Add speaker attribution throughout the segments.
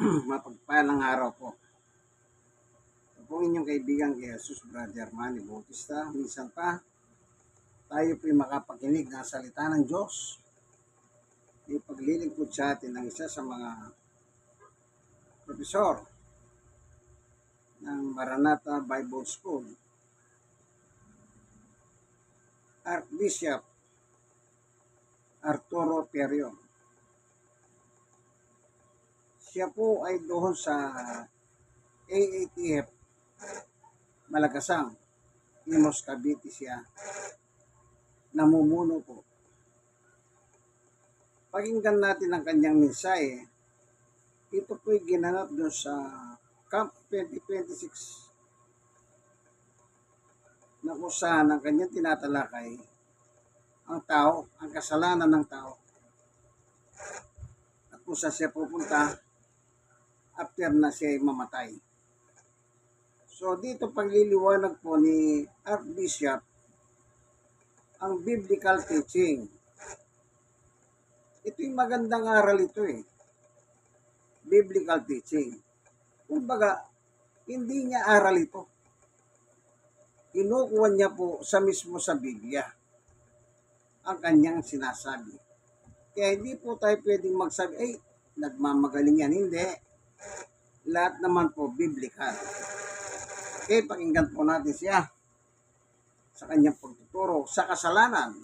Speaker 1: Mapagpalang araw po. Ito po inyong kaibigan kay Jesus Brother Manny Bautista. Minsan pa, tayo po'y makapakinig ng salita ng Diyos. Ipaglilingkod sa atin ng isa sa mga profesor ng Maranatha Bible School, Archbishop Arturo Perio. Siya po ay doon sa AATF Malagasang, Imos Cavite siya namumuno po. Pakinggan natin ang kanyang mensahe. Ito po'y ginanap doon sa Camp 2026 na kung saan ang kanyang tinatalakay ang tao, ang kasalanan ng tao. At kung saan siya pupunta after na siya mamatay. So dito pagliliwanag po ni Archbishop ang biblical teaching. Ito'y magandang aral ito Biblical teaching. Kumbaga, hindi niya aral ito. Kinukuha niya po sa mismo sa Biblia ang kanyang sinasabi. Kaya hindi po tayo pwedeng magsabi, nagmamagaling yan. Hindi. Lahat naman po biblical. Okay, pakinggan po natin siya sa kanyang pagtuturo sa kasalanan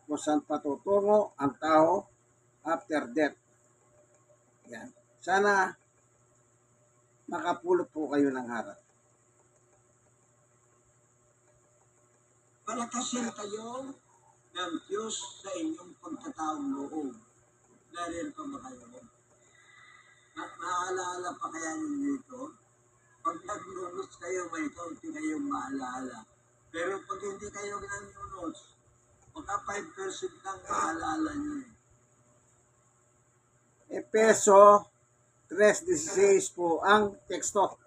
Speaker 1: kung saan patutungo ang tao after death. Yan. Sana makapulot po kayo ng harap.
Speaker 2: Palakasin kayo ng Diyos sa inyong pagkataong loob. Narin pa ba kayo? Maaalala pa kaya ninyo ito? Pag naglunos kayo, may kaunti kayong maalaala. Pero pag hindi kayo naglunos, baka 5% lang maalala nyo.
Speaker 1: Efeso 3:16 po ang teksto.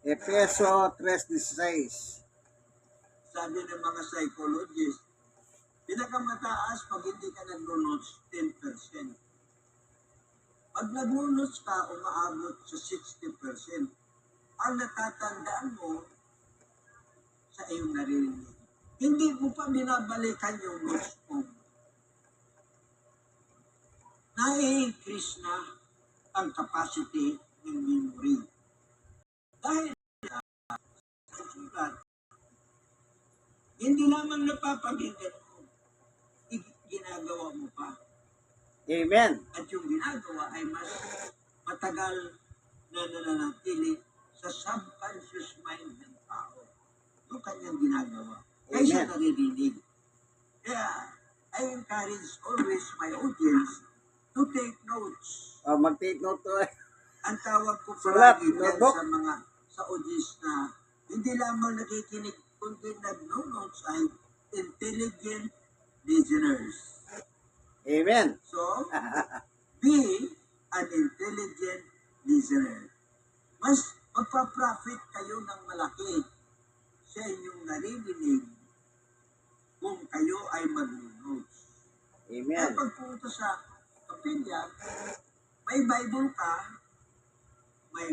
Speaker 1: Efeso 3:16.
Speaker 2: Sabi ng mga psychologists, pinakamataas pag hindi ka naglunos, 10%. Pag naglunos ka, umaabot sa 60%. Ang natatandaan mo sa iyong narinig. Hindi mo pa binabalikan yung notes mo. Na-increase na ang capacity ng memory. Dahil sa sulat, hindi lamang napapagiging mo, ginagawa mo pa.
Speaker 1: Amen.
Speaker 2: At yung ginagawa ay mas matagal na nananatili sa subconscious mind ng tao. Yung kanyang ginagawa. Kaysa naririnig. Kaya, I encourage always my audience to take notes.
Speaker 1: Mag-take note to
Speaker 2: Ang tawag ko
Speaker 1: Sulat,
Speaker 2: palagi
Speaker 1: notebook.
Speaker 2: sa mga sa audience na hindi lamang nakikinig kundi nag-notes ay intelligent listeners.
Speaker 1: Amen.
Speaker 2: So, be an intelligent listener. Mas magpa-profit kayo ng malaki sa inyong naririnig kung kayo ay mag-notes.
Speaker 1: Amen.
Speaker 2: Kaya pagpunta sa kapilya, may Bible ka, may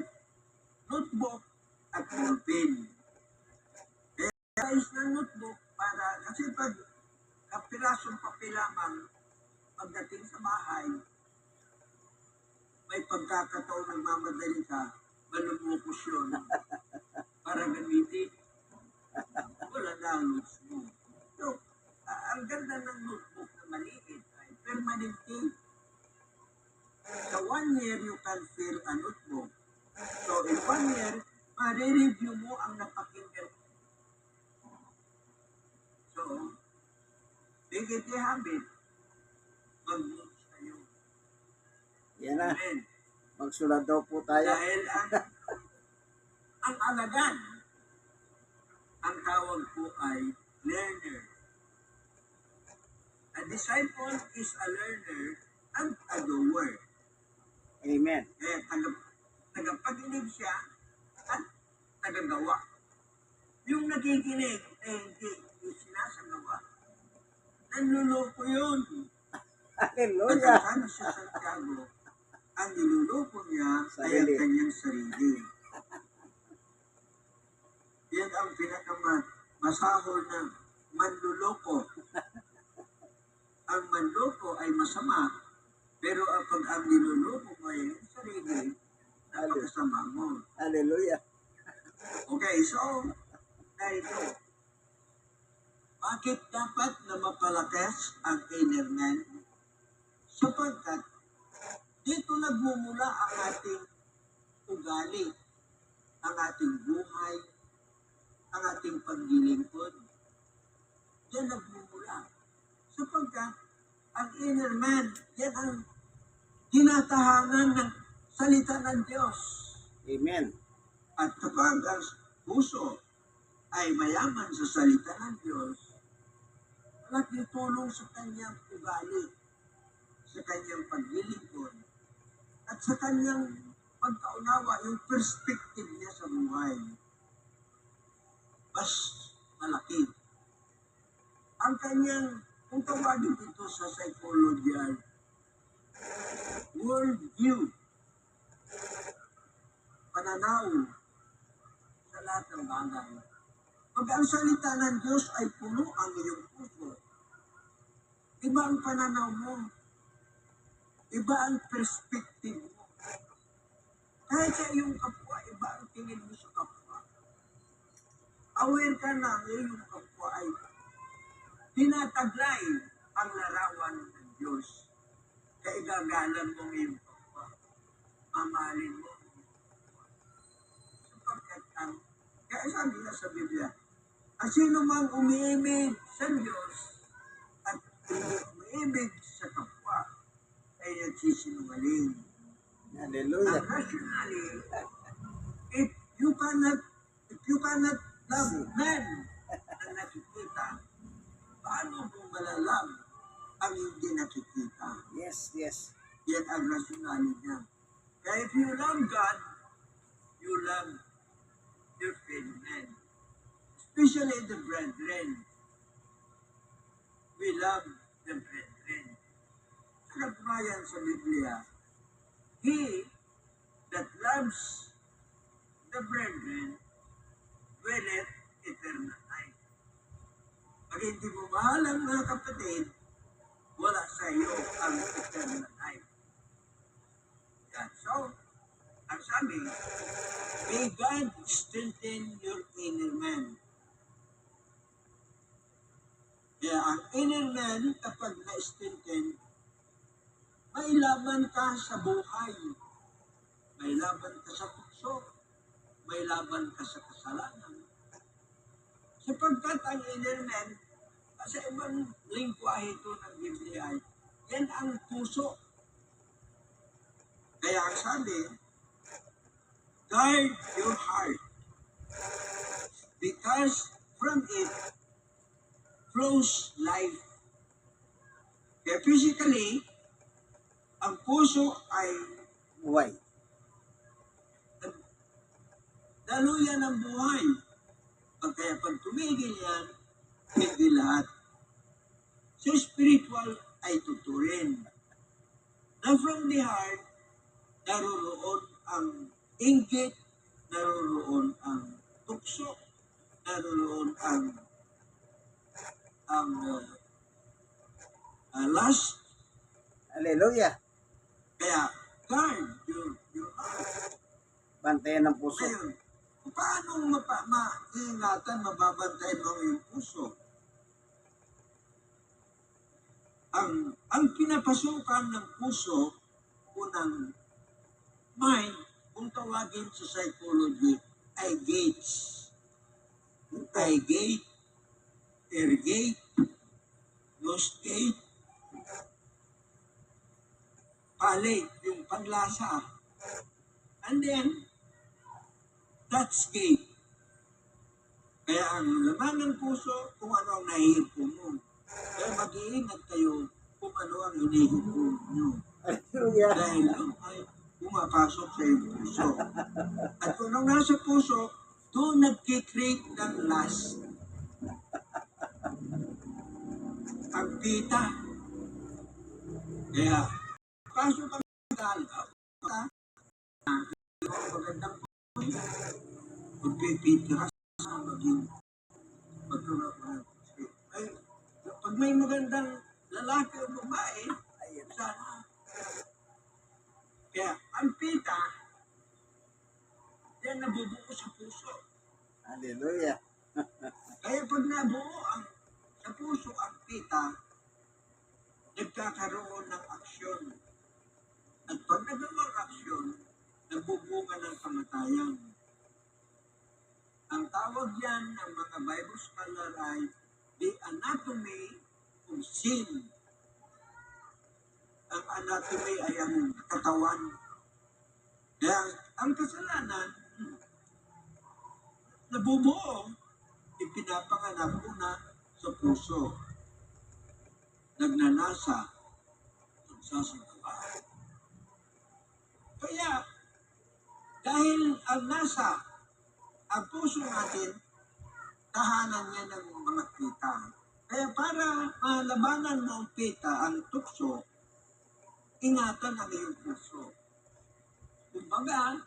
Speaker 2: notebook at ballpen. Kaya ayos ng notebook para, kasi pag kapirasong papel lamang, pagdating sa bahay, may pagkakataon nagmamadali ka, malumukos yun. Para gamitin, wala na ang notes mo. So, ang ganda ng notebook na maliit ay permanently. Sa 1 year, you can fill a notebook. So, in 1 year, ma-review mo ang napakinggan. So, make it a habit. Mag-notes kayo.
Speaker 1: Yan na.
Speaker 2: Amen.
Speaker 1: Magsulat daw po tayo.
Speaker 2: Dahil ang alagad, ang tawag po ay learner. A disciple is a learner and a doer.
Speaker 1: Amen.
Speaker 2: Kaya tagapaginig siya at tagagawa. Yung nakikinig, hindi sinasagawa. Nanluloko yun.
Speaker 1: Hallelujah.
Speaker 2: At sabi sa Santiago, ang niluloko niya ay ang
Speaker 1: Sarili.
Speaker 2: kanyang sarili. Yan ang pinakamasahol ng manluloko. Ang manloko ay masama, pero pag ang niluloko mo ay ang sarili, napakasama mo.
Speaker 1: Hallelujah.
Speaker 2: Okay, so, narito. Bakit dapat na mapalakas ang inner man? Sapagkat dito nagmumula ang ating ugali, ang ating buhay, ang ating paglilingkod. Yan nagmumula. Sapagkat ang inner man, yan ang tinatahanan ng salita ng Diyos.
Speaker 1: Amen.
Speaker 2: At kapag ang puso ay mayaman sa salita ng Diyos, malaking tulong sa kanyang ugali, sa kanyang paglilingkod, at sa kanyang pagkaunawa, yung perspective niya sa buhay. Mas malaki. Ang kanyang, kung tawagin ito sa psychology, worldview, pananaw sa lahat ng bagay. Pag ang salita ng Diyos ay puno ang iyong puso, iba ang pananaw mo, iba ang perspective mo. Kahit sa iyong kapwa, iba ang tingin mo sa kapwa. Aware ka na ang iyong kapwa ay tinataglay ang larawan ng Diyos. Kaigagalan mo ang iyong kapwa. Mamahalin mo ang iyong kapwa. Sapagkat kaya sabi nga sa Biblia, ang sino mang umiibig sa Diyos at hindi umiibig sa kapwa ay nagsisinungaling.
Speaker 1: Hallelujah.
Speaker 2: And rationally, if you cannot love men na nakikita, paano mo malalam ang hindi nakikita?
Speaker 1: Yes, yes.
Speaker 2: Yan ang rationale niya. Kaya if you love God, you love your fellow men. Especially the brethren. We love the brethren. Sa nagbayan sa Biblia, he that loves the brethren willeth eternal life. Pag hindi mo mahal ang mga kapatid, wala sa iyo ang eternal life. Yan. So, ang sabi, may God strengthen your inner man. Kaya ang inner man, kapag na-strengthen, may laban ka sa buhay. May laban ka sa puso. May laban ka sa kasalanan. Sapagkat ang inner man, sa ibang lingwahe ito ng Biblia, yan ang puso. Kaya ang sabi, guard your heart, because from it flows life. Kaya physically, ang puso ay
Speaker 1: Buhay.
Speaker 2: daluyan ng buhay. Kaya pag tumigil yan, hindi lahat. So spiritual ay tuturin. Na from the heart, naroroon ang inggit, naroroon ang tukso, naroroon ang lust.
Speaker 1: Hallelujah.
Speaker 2: Kaya guard your heart.
Speaker 1: Bantayan ng puso.
Speaker 2: Ngayon, paano maingatan, mababantayan mo ang iyong puso? Ang pinapasukan ng puso, unang mind, kung tawagin sa psychology, ay gates. Eye gate, ear gate, nose gate, palate, yung paglasa. And then, touch gate. Kaya ang laman ng puso, kung ano ang nahihipo mo. Kaya mag-iingat kayo kung ano ang hinihipo nyo.
Speaker 1: Hallelujah.
Speaker 2: Dahil ay pumapasok sa iyong puso. At kung anong nasa puso, doon nagkikreate ng lust. Ang pita. Kaya, pasok ang magandang buhay, magpipitira sa maging magkaroon. Ay, pag may magandang lalaki o babae,
Speaker 1: Ayun.
Speaker 2: sana. Kaya ang pita, yan nabubuo sa puso.
Speaker 1: Hallelujah.
Speaker 2: Kaya pag nabuo sa puso ang pita, nagkakaroon ng aksyon. At pag nagawa ang aksyon, nagbubunga ng kamatayan. Ang tawag yan ng mga Bible scholar ay the anatomy of sin. Ang anatomy ay ang katawan. Kaya ang kasalanan, nabubuo, ipinapanganak una sa puso. Nagnanasa, nagsasagawa. Kaya, dahil ang nasa, ang puso natin, tahanan niya ng mga pita. Kaya para malabanan mo ang pita, ang tukso, ingatan ang iyong puso. Kumbaga,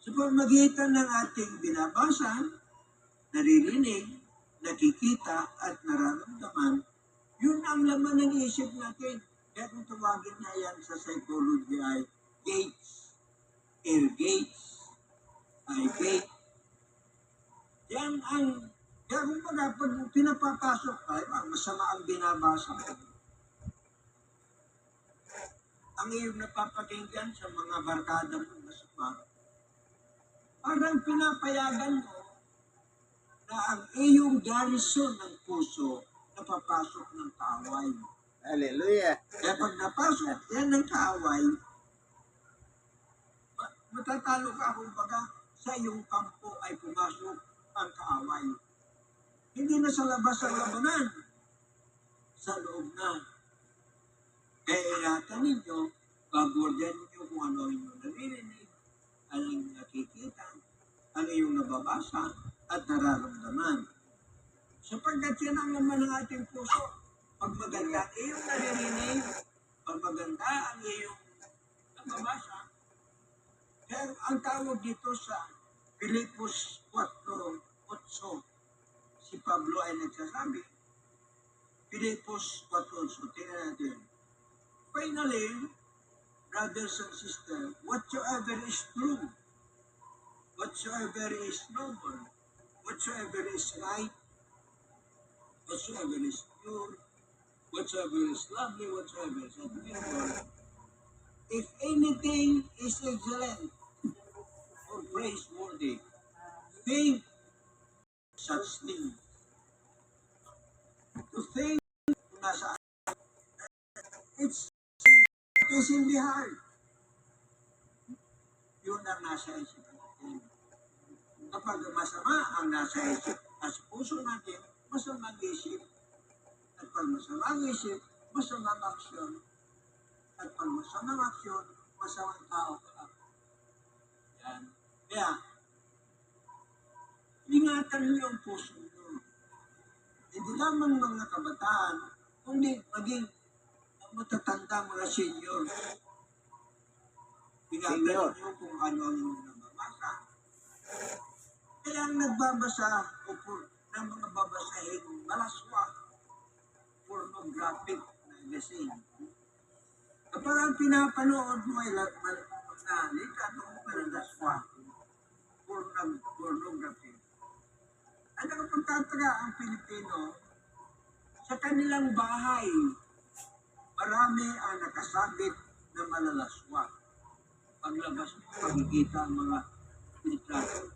Speaker 2: sa pamagitan ng ating binabasa, naririnig, nakikita, at nararamdaman, yun ang laman ng isip natin. Kaya kung tawagin na yan sa psychology ay gates, air gates, eye gate. Yan ang, kaya kung pag pinapapasok ay masama ang binabasa ko. Ang iyong napapakinggan sa mga barkada mo masama, parang pinapayagan mo na ang iyong garrison ng puso napapasok ng kaaway.
Speaker 1: Hallelujah.
Speaker 2: Kaya pag napasok yan ng kaaway, matatalo ka kumbaga sa iyong kampo ay pumasok ang kaaway. Hindi na sa labas ang labanan, sa loob na. Kaya ingatan ninyo, pagwardyan ninyo kung ano ang inyong naririnig, ang inyong nakikita, ang iyong nababasa, at nararamdaman. Sapagkat yan ang laman ng ating puso. Pag maganda ang iyong naririnig, pag maganda ang iyong nababasa, kaya ang tawag dito sa Filipos 4:8, si Pablo ay nagsasabi, Filipos 4:8, tingnan natin. Finally, brothers and sisters, whatsoever is true, whatsoever is noble, whatsoever is right, whatsoever is pure, whatsoever is lovely, whatsoever is admirable, if anything is excellent or praiseworthy, think such things. To think nasa it is in the heart. Yun ang nasa isip natin. Kapag masama ang nasa isip at sa puso natin, masamang isip. At pag masamang isip, masamang aksyon. At pag masamang aksyon, masamang tao ka. Yan. Kaya, ingatan niyo ang puso niyo. Hindi lamang mga kabataan, kundi maging matatanda mga senior. Ingatan niyo kung ano ang inyong nababasa. Kaya ang nagbabasa o ng mga babasahin malaswa, pornographic magazine. Kapag ang pinapanood mo ay nalika ng malaswa, pornography. At nakapagtataka ang Pilipino, sa kanilang bahay, marami ang nakasabit na malalaswa. Paglabas mo, makikita ang mga litrato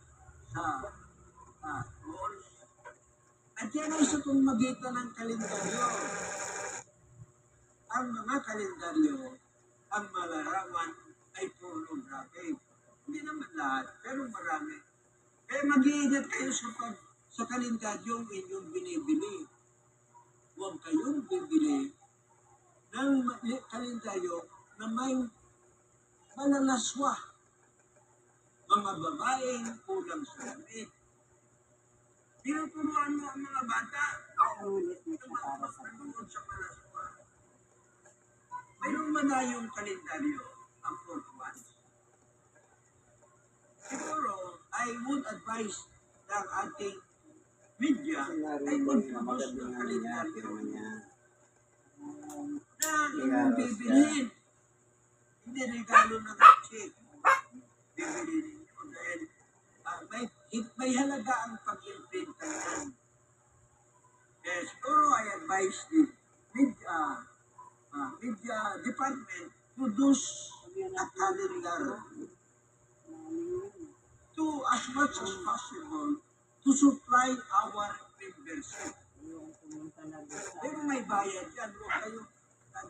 Speaker 2: sa walls. At yan ay sa pamagitan ng kalendaryo. Ang mga kalendaryo, ang malarawan ay pornographic. Hindi naman lahat, pero marami. Kaya mag-iingat kayo sa kalendaryong inyong binibili. Huwag kayong bibili ng kalendaryo na may malalaswa. Mga babaeng kulang sa damit. Tinuturuan mo ang mga bata na magpapanood sa malaswa. Mayroong manayong kalendaryo ang 4 months. I would advise ng ating media
Speaker 1: Kasi
Speaker 2: ay
Speaker 1: narinig ko yung
Speaker 2: mag-produce ng
Speaker 1: magandang niya,
Speaker 2: kalendaryo
Speaker 1: tama niya.
Speaker 2: na
Speaker 1: May
Speaker 2: inyong
Speaker 1: araw
Speaker 2: bibilhin. Hindi regalo ng check. Bibilhin ninyo dahil may halaga ang pag-imprint yan. Kaya siguro I advise the media department produce a calendar to as much as possible to supply our membership. Pero may bayad yan. Huwag kayo,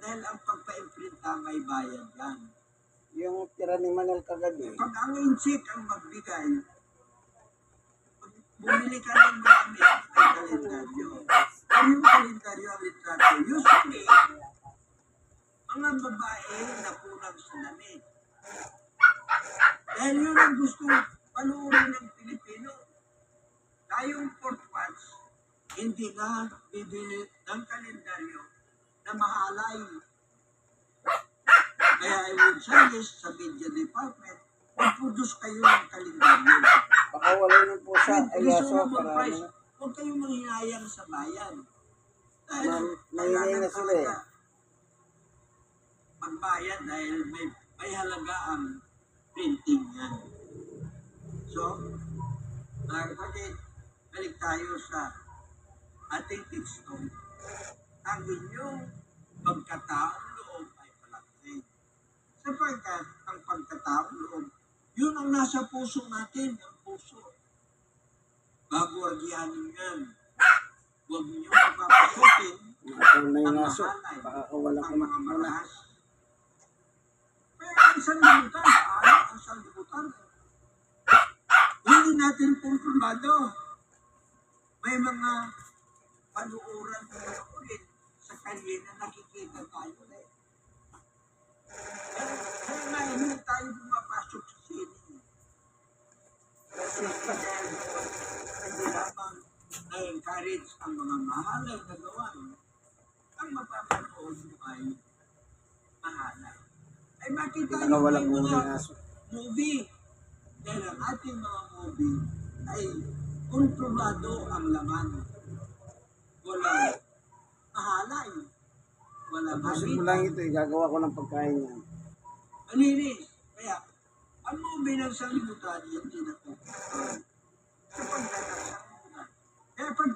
Speaker 2: dahil ang pagpa-imprint may bayad yan.
Speaker 1: Yung tira ni Manel kagabi,
Speaker 2: Pag ang insik ang magbigay, bumili ka ng marami ng kalendaryo. Pero yung kalendaryo ang litrato, usually, mga babae na kulang sa damit. Dahil yun ang gusto panuorin ng Pilipino. Tayong fourth watch, hindi na bibili ng kalendaryo na mahalay. Kaya I would suggest sa media department, mag-produce kayo ng kalendaryo.
Speaker 1: baka wala yung pusa, ay yaso,
Speaker 2: Reasonable
Speaker 1: para
Speaker 2: price.
Speaker 1: ano.
Speaker 2: Huwag kayong manghinayang sa bayan. Dahil
Speaker 1: Mahinay na sila eh.
Speaker 2: magbayad dahil may halaga ang printing yan. So, mga kapatid, balik tayo sa ating teksto. Ang inyong pagkataong loob ay palaksin. Sapagkat ang pagkataong loob, yun ang nasa puso natin, ang puso. Bago agyanin yan, huwag niyo papasukin
Speaker 1: Ako na yung
Speaker 2: ang
Speaker 1: aso,
Speaker 2: mahalay,
Speaker 1: baka wala ko
Speaker 2: ang mga
Speaker 1: muna.
Speaker 2: marahas. Pero ang sanlibutan, ang sanlibutan, hindi natin kontrolado. May mga panuoran na ulit sa kanya na nakikita tayo eh. Kaya nga, hindi tayo pumapasok sa sini. Kasi dahil hindi lamang na-encourage ang mga mahalay na gawain, ang mapapanood mo ay mahalay. Ay makita
Speaker 1: Baka
Speaker 2: niyo
Speaker 1: wala
Speaker 2: may
Speaker 1: ko
Speaker 2: mga
Speaker 1: yung aso.
Speaker 2: movie. Dahil ang ating mga movie ay kontrolado ang laman. Wala mahalay. Wala
Speaker 1: Tapusin mo
Speaker 2: mabit.
Speaker 1: lang ito, gagawa ko ng pagkain yan.
Speaker 2: Malinis. Kaya, ang movie ng sanlibutan, hindi na po. Sapagkat ang sanlibutan. Kaya pag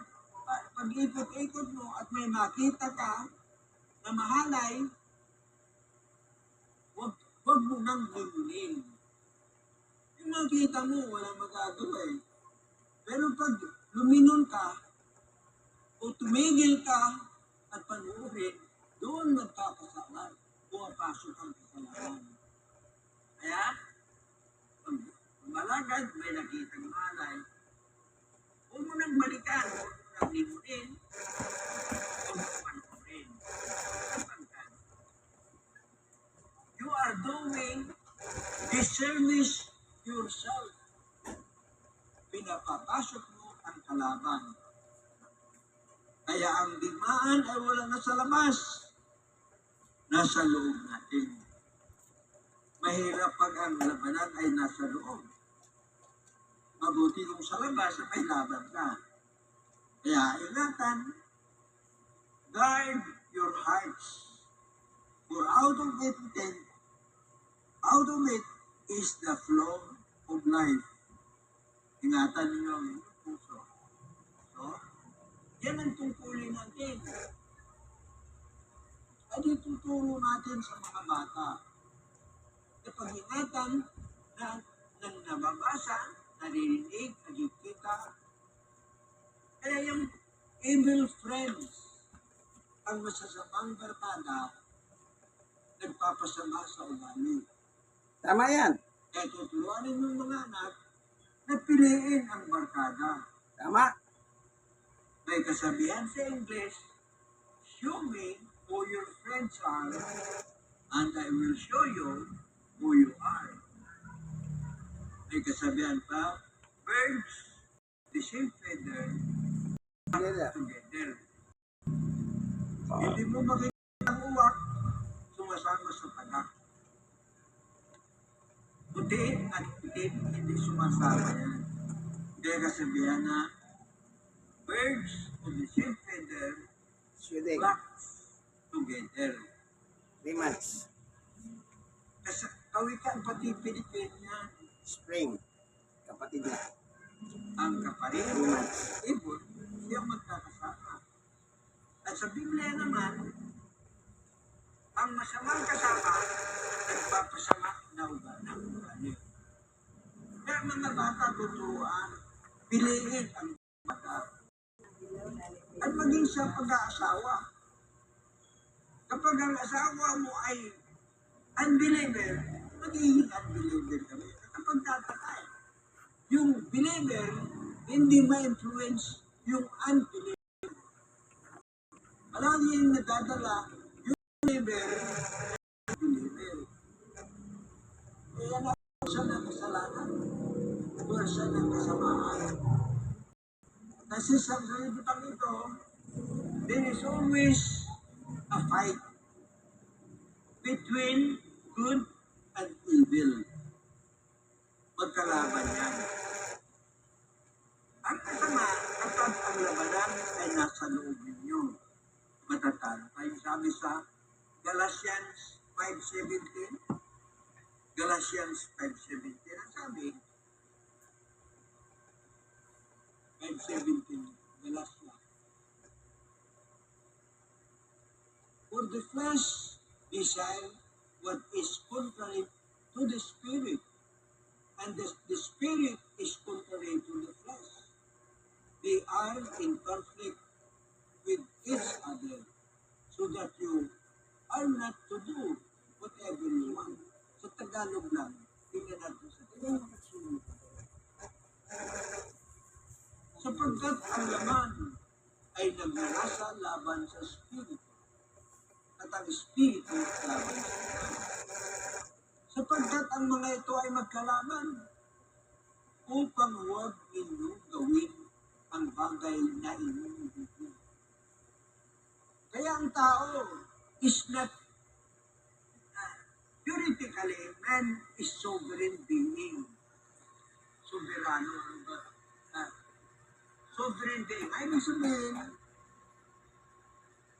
Speaker 2: ikot-ikot mo at may makita ka na mahalay, wag mo nang limunin. Yung makita mo, walang magagawa eh. Pero pag luminon ka, o tumigil ka at panuorin, doon magkakasala. Pumapasok ang kasalanan. Kaya, pag malagad, may nakitang malay, huwag mo nang balikan, huwag mo nang limunin, huwag mo panuorin. Sapagkat, you are doing disservice yourself. Pinapapasok mo ang kalaban. Kaya ang digmaan ay wala na sa labas. Nasa loob natin. Mahirap pag ang labanan ay nasa loob. Mabuti kung sa labas na may laban ka. Kaya ingatan, guard your hearts. For out of it is the flow of life. Ingatan ninyo ang inyong puso. So, yan ang tungkulin natin. At ituturo natin sa mga bata. Ipag-ingatan na ng nababasa, naririnig, nakikita. Kaya yung evil friends, ang masasamang barkada, nagpapasama sa ugali.
Speaker 1: Tama yan.
Speaker 2: Kaya tuturuanin ng mga anak na piliin ang barkada.
Speaker 1: Tama.
Speaker 2: May kasabihan sa English, show me who your friends are, and I will show you who you are. May kasabihan pa, birds, the same feather,
Speaker 1: Together.
Speaker 2: together. Hindi mo makikita ang uwak, sumasama sa tanak. Puti at puti, hindi sumasama yan. Kaya kasabihan na, birds of the same feather
Speaker 1: Shooting.
Speaker 2: flock together.
Speaker 1: 3 months.
Speaker 2: Kasi kawikan pati Pilipinas,
Speaker 1: Spring. Kapatid niya.
Speaker 2: ang kaparin,
Speaker 1: 3 months.
Speaker 2: ibon, siyang magkakasama. At sa Biblia naman, ang masamang kasama, nagpapasama na ugali. Kaya mga bata, tuturuan, piliin ang bata. At maging sa pag-aasawa. Kapag ang asawa mo ay unbeliever, magiging unbeliever kami. Kapag tatatay, yung believer, hindi ma-influence yung unbeliever. Palagi yung nadadala, yung believer, believer. Kaya nga, sa ng kasalanan, sa ng kasamaan. Kasi sa kalibutan ito, there is always a fight between good and evil. Magkalaban yan. Ang kasama, kapag ang labanan ay nasa loob ninyo, matatalo kayo. Sabi sa Galatians 5:17, Galatians 5:17, ang sabi, 5:17, Galatia. For the flesh desire what is contrary to the spirit, and the spirit is contrary to the flesh. They are in conflict with each other, so that you are not to do whatever you want. Sa Tagalog lang, tingnan natin sa Tagalog. Sapagkat ang laman ay nagnanasa laban sa Espiritu, at ang Espiritu laban sa laman. Sapagkat ang mga ito ay magkalaban, upang huwag ninyo gawin ang bagay na inyong gusto. Kaya ang tao is not theoretically, man is sovereign being. Soberano, ano ba? Sovereign being. Ay, ibig sabihin,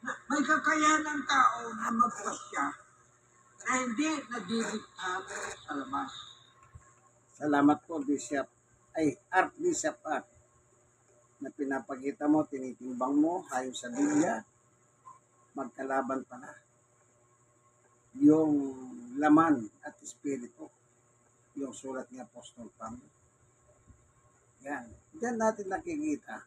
Speaker 2: na may kakayahan ng tao na magpasya na hindi nadidiktahan sa labas.
Speaker 1: Salamat po, Bishop. Archbishop Art. Na pinapakita mo, tinitimbang mo, ayon sa Biblia, magkalaban pala. Yung laman at espiritu. Yung sulat ni Apostol Pablo. Yan. Diyan natin nakikita.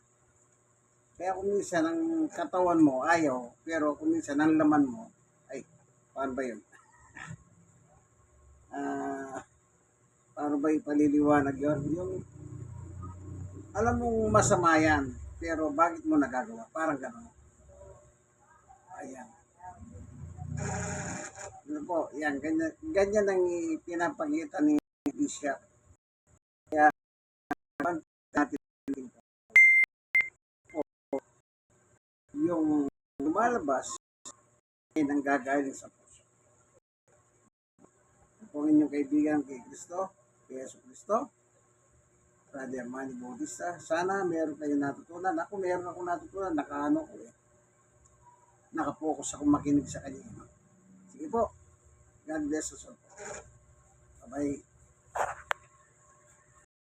Speaker 1: Kaya kung minsan ang katawan mo ayaw, pero kung minsan ang laman mo, ay, paano ba yun? Paano ba ipaliliwanag yun? Yung, alam mong masama yan, pero bakit mo nagagawa? Parang gano'n. Ayan. Ano po, yan, ganyan ang pinapakita ni Bishop. Kaya, natin yung lumalabas ay nanggagaling sa puso. Kung inyong kaibigan kay Kristo, kay Yesu Kristo, Brother Manny Bautista, sana meron kayo natutunan. Ako meron akong natutunan, nakapokus ako makinig sa kanya. Sige po, God bless us all. Bye-bye.